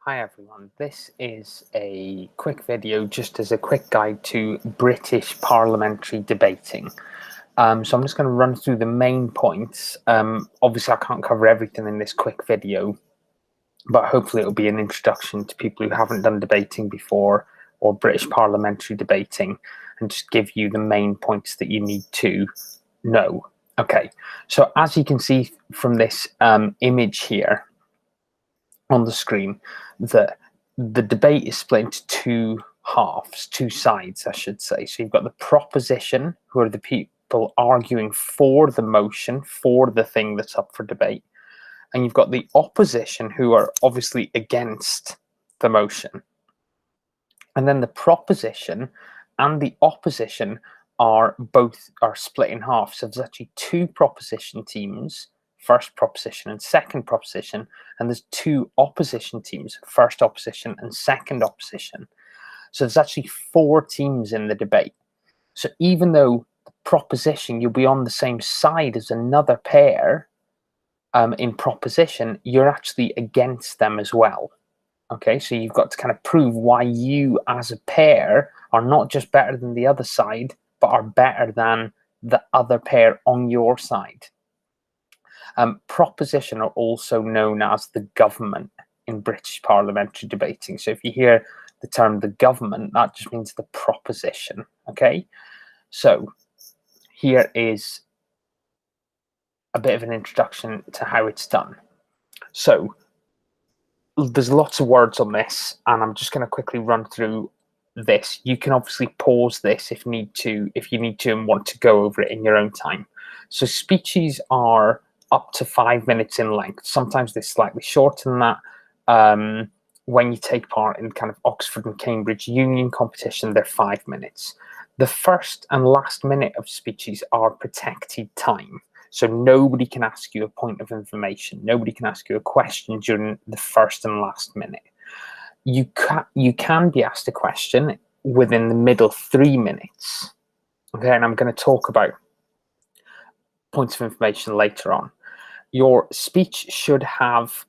Hi everyone, this is a quick video just as a quick guide to British parliamentary debating. So I'm just going to run through the main points. Obviously I can't cover everything in this quick video, but hopefully it'll be an introduction to people who haven't done debating before or British parliamentary debating, and just give you the main points that you need to know. Okay, so as you can see from this image here on the screen, that the debate is split into two halves, two sides, I should say. So you've got the proposition, who are the people arguing for the motion, for the thing that's up for debate. And you've got the opposition, who are obviously against the motion. And then the proposition and the opposition are split in half. So there's actually two proposition teams, first proposition and second proposition, and there's two opposition teams, first opposition and second opposition. So there's actually four teams in the debate. So even though the proposition, you'll be on the same side as another pair in proposition, you're actually against them as well. Okay, so you've got to kind of prove why you as a pair are not just better than the other side, but are better than the other pair on your side. Proposition are also known as the government in British parliamentary debating. So if you hear the term the government, that just means the proposition. Okay, so here is a bit of an introduction to how it's done. So there's lots of words on this, and I'm just going to quickly run through this. You can obviously pause this if you need to and want to go over it in your own time. So speeches are up to 5 minutes in length. Sometimes they're slightly shorter than that. When you take part in kind of Oxford and Cambridge Union competition, they're 5 minutes. The first and last minute of speeches are protected time. So nobody can ask you a point of information. Nobody can ask you a question during the first and last minute. You can be asked a question within the middle 3 minutes. Okay, and I'm going to talk about points of information later on. Your speech should have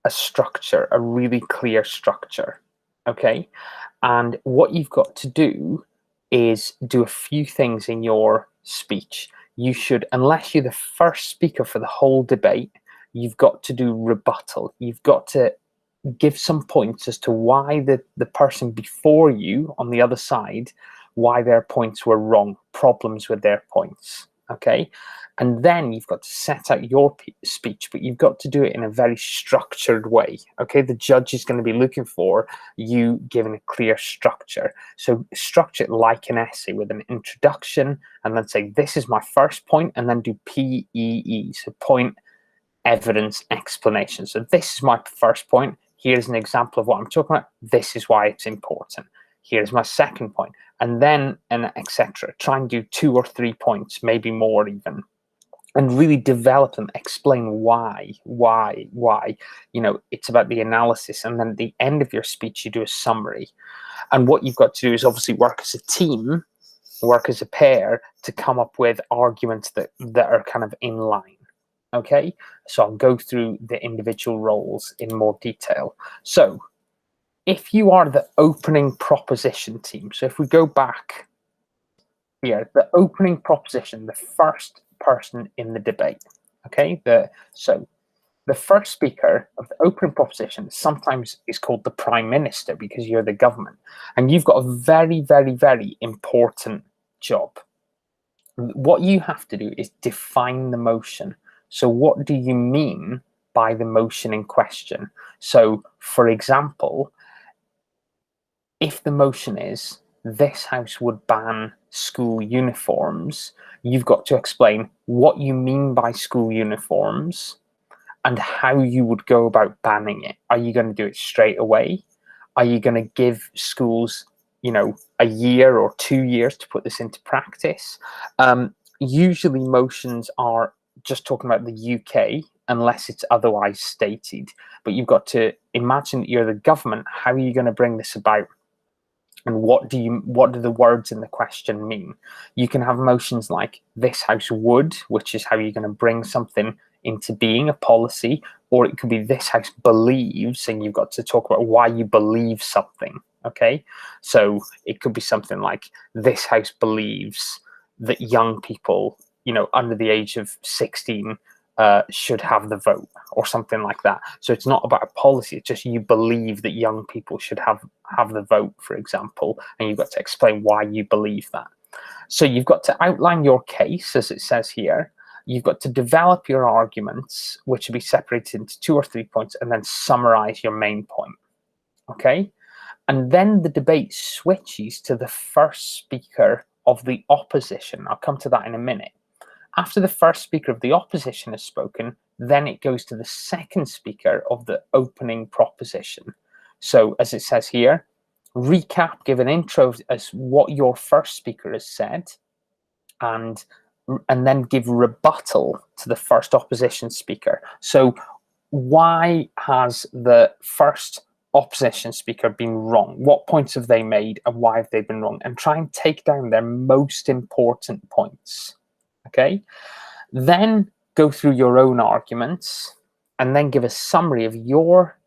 a structure, a really clear structure. Okay, and what you've got to do is do a few things in your speech. You should, unless you're the first speaker for the whole debate, you've got to do rebuttal. You've got to give some points as to why the person before you on the other side, why their points were wrong, problems with their points. Okay, and then you've got to set out your speech, but you've got to do it in a very structured way. Okay, the judge is going to be looking for you giving a clear structure. So structure it like an essay with an introduction, and then say, this is my first point, and then do PEE, so point, evidence, explanation. So this is my first point. Here's an example of what I'm talking about. This is why it's important. Here's my second point, and then etc. Try and do 2 or 3 points, maybe more even, and really develop them. Explain why. You know, it's about the analysis, and then at the end of your speech, you do a summary. And what you've got to do is obviously work as a team, work as a pair to come up with arguments that are kind of in line. Okay, so I'll go through the individual roles in more detail. So if you are the opening proposition team, so if we go back here, the opening proposition, the first person in the debate, okay, so the first speaker of the opening proposition sometimes is called the Prime Minister, because you're the government, and you've got a very, very, very important job. What you have to do is define the motion. So what do you mean by the motion in question? So for example, if the motion is this house would ban school uniforms, you've got to explain what you mean by school uniforms and how you would go about banning it. Are you going to do it straight away? Are you going to give schools, you know, a year or 2 years to put this into practice? Usually motions are just talking about the UK unless it's otherwise stated, but you've got to imagine that you're the government. How are you going to bring this about? And what do the words in the question mean? You can have motions like this house would, which is how you're going to bring something into being a policy, or it could be this house believes, and you've got to talk about why you believe something. Okay, so it could be something like, this house believes that young people, you know, under the age of 16 should have the vote, or something like that. So it's not about a policy, it's just you believe that young people should have the vote, for example, and you've got to explain why you believe that. So you've got to outline your case, as it says here. You've got to develop your arguments, which will be separated into 2 or 3 points, and then summarize your main point. Okay? And then the debate switches to the first speaker of the opposition. I'll come to that in a minute. After the first speaker of the opposition has spoken, then it goes to the second speaker of the opening proposition. So as it says here, recap, give an intro as what your first speaker has said, and then give rebuttal to the first opposition speaker. So why has the first opposition speaker been wrong? What points have they made, and why have they been wrong? And try and take down their most important points. Okay, then go through your own arguments, and then give a summary of your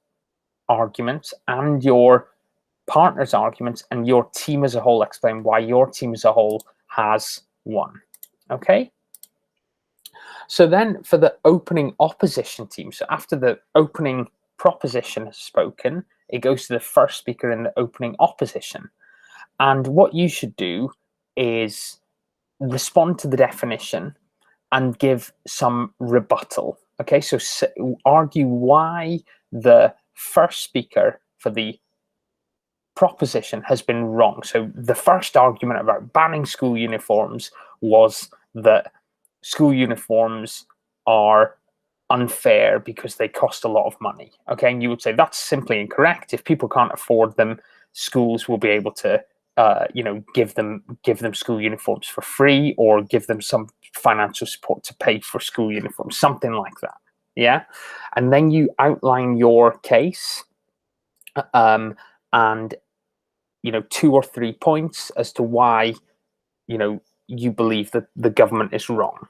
arguments and your partner's arguments and your team as a whole. Explain why your team as a whole has won. Okay, so then for the opening opposition team, so after the opening proposition has spoken, it goes to the first speaker in the opening opposition. And what you should do is respond to the definition and give some rebuttal. Okay, so argue why the first speaker for the proposition has been wrong. So the first argument about banning school uniforms was that school uniforms are unfair because they cost a lot of money. Okay, and you would say that's simply incorrect. If people can't afford them, schools will be able to you know, give them school uniforms for free, or give them some financial support to pay for school uniforms, something like that. Yeah, and then you outline your case, and you know, 2 or 3 points as to why, you know, you believe that the government is wrong.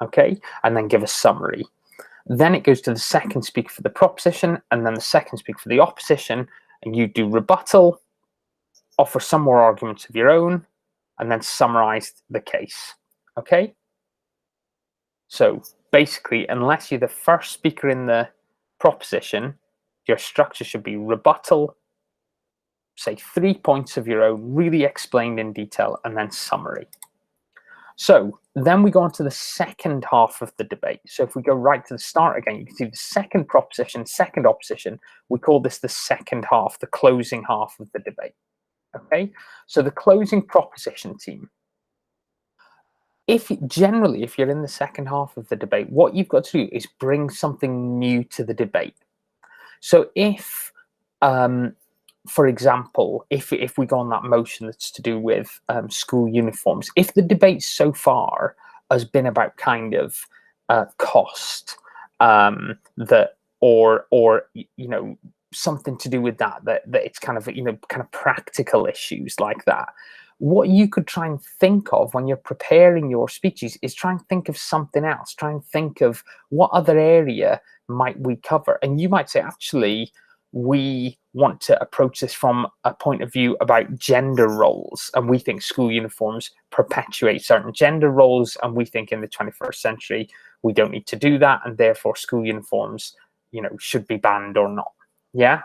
Okay, and then give a summary. Then it goes to the second speaker for the proposition, and then the second speaker for the opposition, and you do rebuttal, offer some more arguments of your own, and then summarize the case. Okay, so basically, unless you're the first speaker in the proposition, your structure should be rebuttal, say 3 points of your own, really explained in detail, and then summary. So then we go on to the second half of the debate. So if we go right to the start again, you can see the second proposition, second opposition. We call this the second half, the closing half of the debate. Okay, so the closing proposition team. If you're in the second half of the debate, what you've got to do is bring something new to the debate. So if for example, if we go on that motion that's to do with school uniforms, if the debate so far has been about kind of cost, that or you know, something to do with that it's kind of, you know, kind of practical issues like that, what you could try and think of when you're preparing your speeches is try and think of something else. Try and think of what other area might we cover, and you might say, actually, we want to approach this from a point of view about gender roles, and we think school uniforms perpetuate certain gender roles, and we think in the 21st century we don't need to do that, and therefore school uniforms, you know, should be banned or not. Yeah.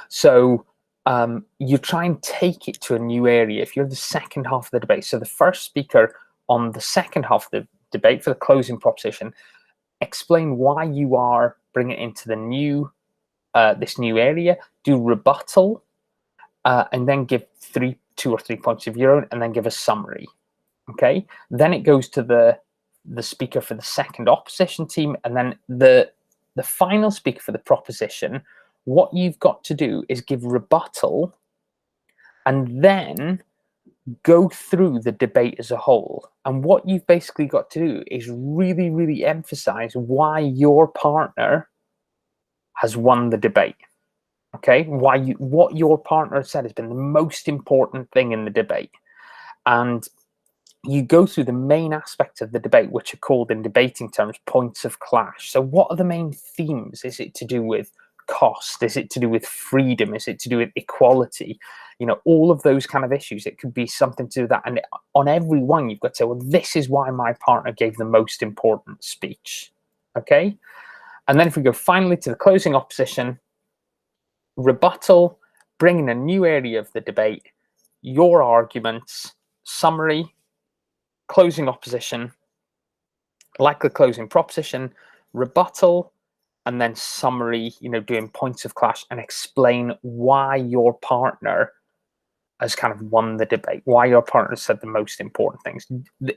So you try and take it to a new area if you're the second half of the debate. So the first speaker on the second half of the debate for the closing proposition, explain why you are bringing it into the new this new area, do rebuttal, and then give 2 or 3 points of your own, and then give a summary. Okay, then it goes to the speaker for the second opposition team, and then the final speaker for the proposition. What you've got to do is give rebuttal, and then go through the debate as a whole. And what you've basically got to do is really, really emphasize why your partner has won the debate. Okay, what your partner said has been the most important thing in the debate. And you go through the main aspects of the debate, which are called in debating terms points of clash. So what are the main themes? Is it to do with cost? Is it to do with freedom? Is it to do with equality? You know, all of those kind of issues. It could be something to do with that. And on every one, you've got to say, well, this is why my partner gave the most important speech. Okay? And then if we go finally to the closing opposition, rebuttal, bringing a new area of the debate, your arguments, summary, closing opposition, like the closing proposition, rebuttal, and then summary, you know, doing points of clash and explain why your partner has kind of won the debate, why your partner said the most important things.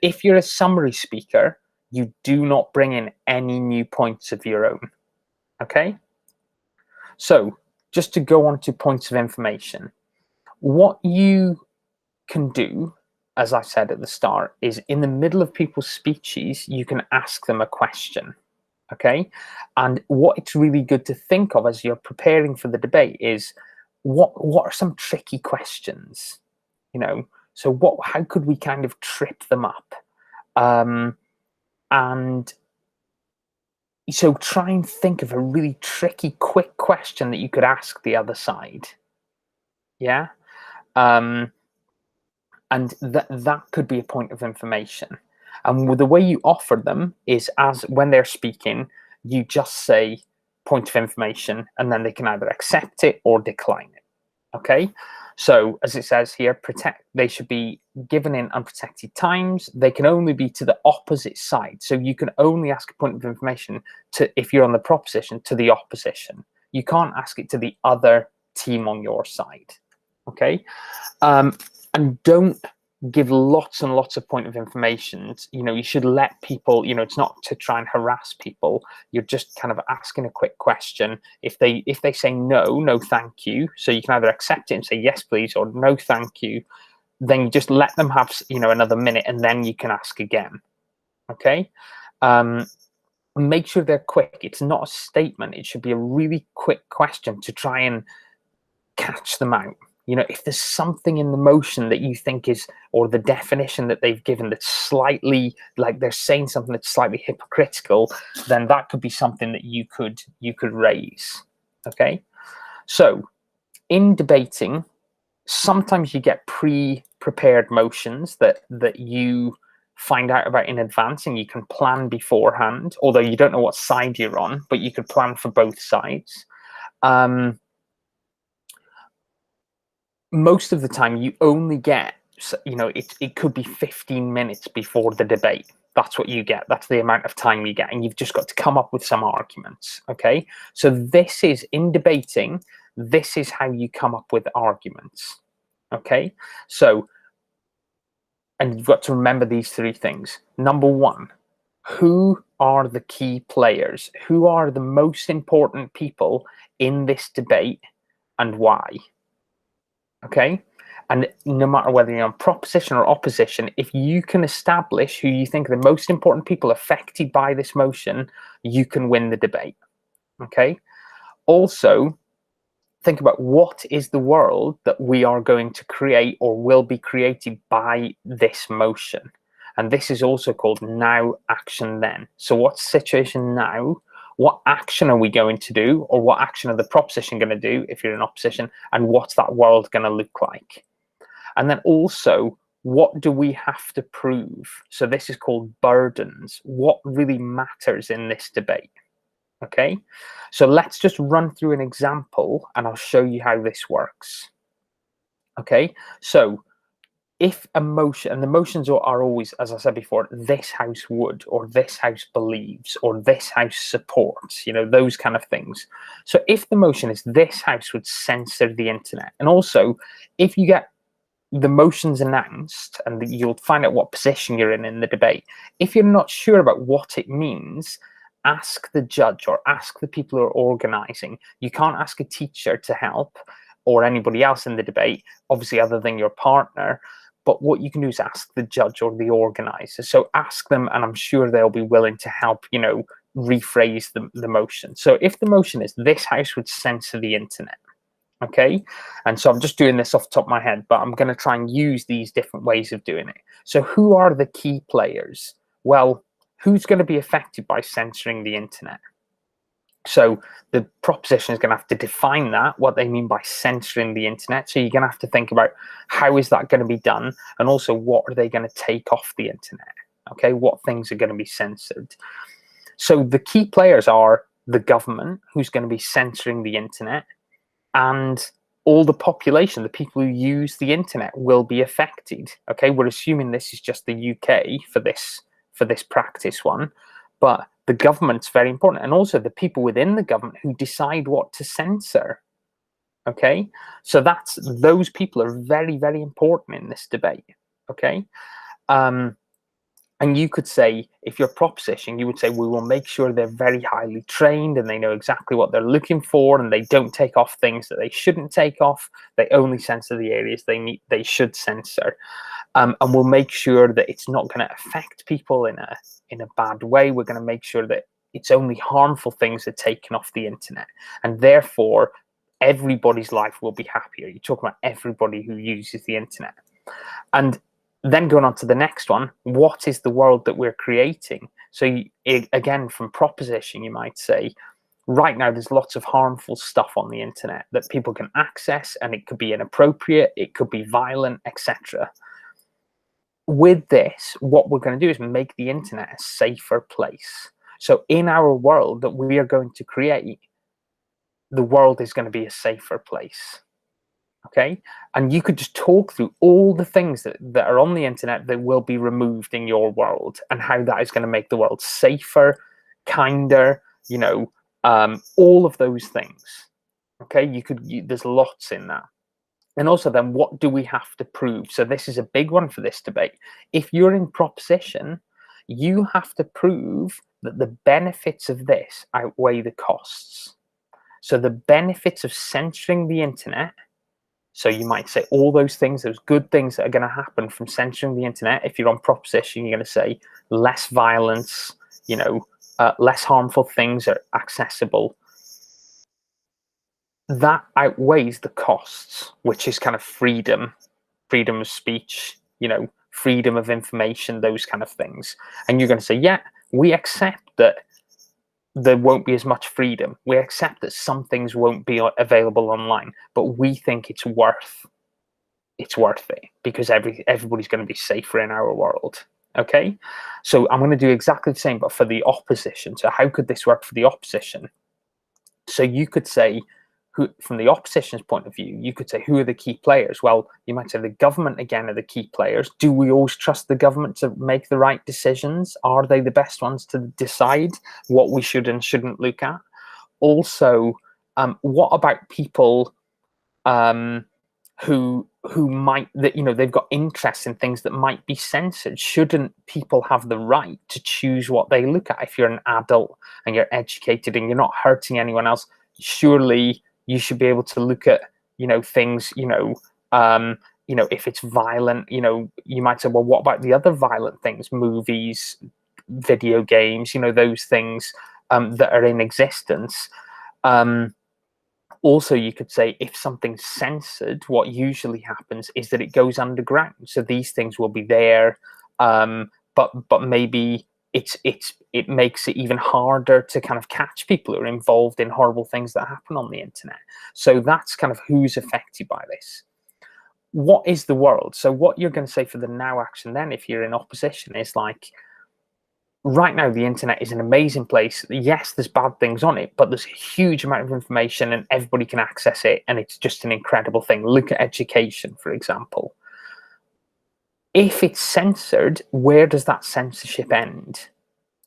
If you're a summary speaker, you do not bring in any new points of your own, okay? So just to go on to points of information, what you can do, as I said at the start, is in the middle of people's speeches, you can ask them a question, okay? And what it's really good to think of as you're preparing for the debate is, what are some tricky questions, you know? So how could we kind of trip them up? And so try and think of a really tricky, quick question that you could ask the other side. Yeah. And that could be a point of information. And the way you offer them is, as when they're speaking, you just say point of information, and then they can either accept it or decline it. Okay. So as it says here, they should be given in unprotected times. They can only be to the opposite side. So you can only ask a point of information to, if you're on the proposition, to the opposition. You can't ask it to the other team on your side. Okay. And don't give lots and lots of point of information. You know, you should let people, you know, it's not to try and harass people. You're just kind of asking a quick question. If they say no thank you, so you can either accept it and say yes please, or no thank you, then you just let them have, you know, another minute, and then you can ask again. Okay. Make sure they're quick. It's not a statement. It should be a really quick question to try and catch them out. You know, if there's something in the motion that you think is, or the definition that they've given that's slightly, like they're saying something that's slightly hypocritical, then that could be something that you could raise. Okay. So in debating, sometimes you get pre-prepared motions that you find out about in advance, and you can plan beforehand, although you don't know what side you're on, but you could plan for both sides. Most of the time you only get, you know, it could be 15 minutes before the debate. That's what you get. That's the amount of time you get, and you've just got to come up with some arguments. Okay. So this is, in debating, this is how you come up with arguments. Okay. So, and you've got to remember these three things. Number one, who are the key players? Who are the most important people in this debate, and why? Okay. And no matter whether you're on proposition or opposition, if you can establish who you think are the most important people affected by this motion, you can win the debate. Okay. Also, think about what is the world that we are going to create or will be created by this motion. And this is also called now, action, then. So what's the situation now? What action are we going to do, or what action are the proposition going to do if you're in opposition, and what's that world going to look like? And then also, what do we have to prove? So this is called burdens. What really matters in this debate? Okay, so let's just run through an example and I'll show you how this works. Okay, so if a motion, and the motions are always, as I said before, this house would, or this house believes, or this house supports, you know, those kind of things. So if the motion is this house would censor the internet, and also if you get the motions announced, and you'll find out what position you're in the debate, if you're not sure about what it means, ask the judge or ask the people who are organizing. You can't ask a teacher to help or anybody else in the debate, obviously other than your partner. But what you can do is ask the judge or the organizer. So ask them, and I'm sure they'll be willing to help, you know, rephrase the motion. So if the motion is this house would censor the internet, Okay, and so I'm just doing this off the top of my head, but I'm going to try and use these different ways of doing it. So who are the key players? Well, who's going to be affected by censoring the internet? So the proposition is going to have to define that, what they mean by censoring the internet. So you're going to have to think about how is that going to be done, and also what are they going to take off the internet? Okay, what things are going to be censored? So the key players are the government, who's going to be censoring the internet, and all the population, the people who use the internet, will be affected. Okay, we're assuming this is just the UK for this practice one, but the government's very important, and also the people within the government who decide what to censor. Okay, so those people are very, very important in this debate. Okay, and you could say, if you're proposition, you would say we will make sure they're very highly trained and they know exactly what they're looking for, and they don't take off things that they shouldn't take off. They only censor the areas they should censor, and we'll make sure that it's not going to affect people in a bad way. We're going to make sure that it's only harmful things are taken off the internet, and therefore everybody's life will be happier. You're talking about everybody who uses the internet. And then going on to the next one, what is the world that we're creating? So again, from proposition, you might say, right now there's lots of harmful stuff on the internet that people can access, and it could be inappropriate, it could be violent, etc. With this, what we're going to do is make the internet a safer place. So in our world that we are going to create, the world is going to be a safer place. Okay, and you could just talk through all the things that are on the internet that will be removed in your world, and how that is going to make the world safer, kinder, all of those things. Okay, there's lots in that. And also then, what do we have to prove? So this is a big one for this debate. If you're in proposition, you have to prove that the benefits of this outweigh the costs. So the benefits of censoring the internet, so you might say all those things, those good things that are going to happen from censoring the internet. If you're on proposition, you're going to say less violence, less harmful things are accessible. That outweighs the costs, which is kind of freedom of speech, freedom of information, those kind of things. And you're going to say, yeah, we accept that there won't be as much freedom. We accept that some things won't be available online, but we think it's worth it because everybody's going to be safer in our world. Okay, so I'm going to do exactly the same, but for the opposition. So how could this work for the opposition? So you could say, from the opposition's point of view, you could say, who are the key players? Well, you might say the government again are the key players. Do we always trust the government to make the right decisions? Are they the best ones to decide what we should and shouldn't look at? Also, what about people who might, they've got interests in things that might be censored? Shouldn't people have the right to choose what they look at? If you're an adult and you're educated and you're not hurting anyone else, surely you should be able to look at things, if it's violent, you might say, well, what about the other violent things, movies, video games, those things that are in existence. Also, you could say, if something's censored, what usually happens is that it goes underground. So these things will be there, but maybe it makes it even harder to kind of catch people who are involved in horrible things that happen on the internet. So that's kind of who's affected by this. What is the world? So what you're going to say for the now action then, if you're in opposition, is like, right now the internet is an amazing place. Yes, there's bad things on it, but there's a huge amount of information and everybody can access it, and it's just an incredible thing. Look at education, for example. If it's censored, where does that censorship end?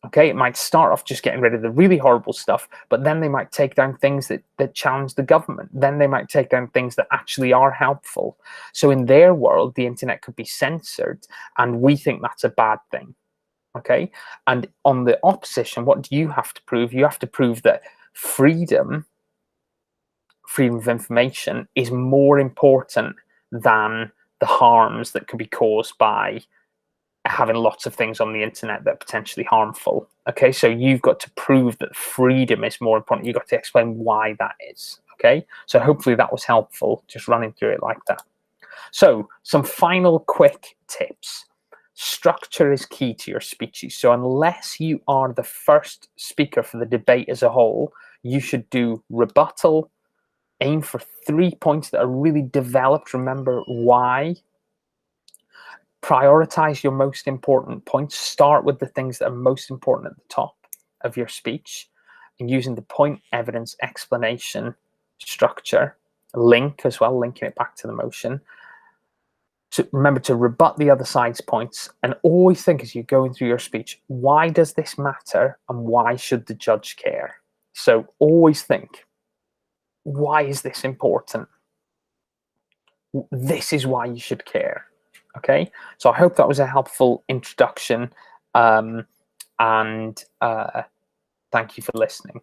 Okay, it might start off just getting rid of the really horrible stuff, but then they might take down things that challenge the government. Then they might take down things that actually are helpful. So in their world, the internet could be censored, and we think that's a bad thing. Okay, and on the opposition, what do you have to prove? You have to prove that freedom of information is more important than the harms that could be caused by having lots of things on the internet that are potentially harmful. Okay, so you've got to prove that freedom is more important. You've got to explain why that is. Okay, so hopefully that was helpful, just running through it like that. So some final quick tips. Structure is key to your speeches. So unless you are the first speaker for the debate as a whole, you should do rebuttal, aim for 3 points that are really developed. Remember why. Prioritize your most important points. Start with the things that are most important at the top of your speech, and using the point, evidence, explanation, structure, link as well, linking it back to the motion. To remember to rebut the other side's points, and always think as you're going through your speech, why does this matter and why should the judge care? So always think, why is this important? This is why you should care. Okay, so I hope that was a helpful introduction, and thank you for listening.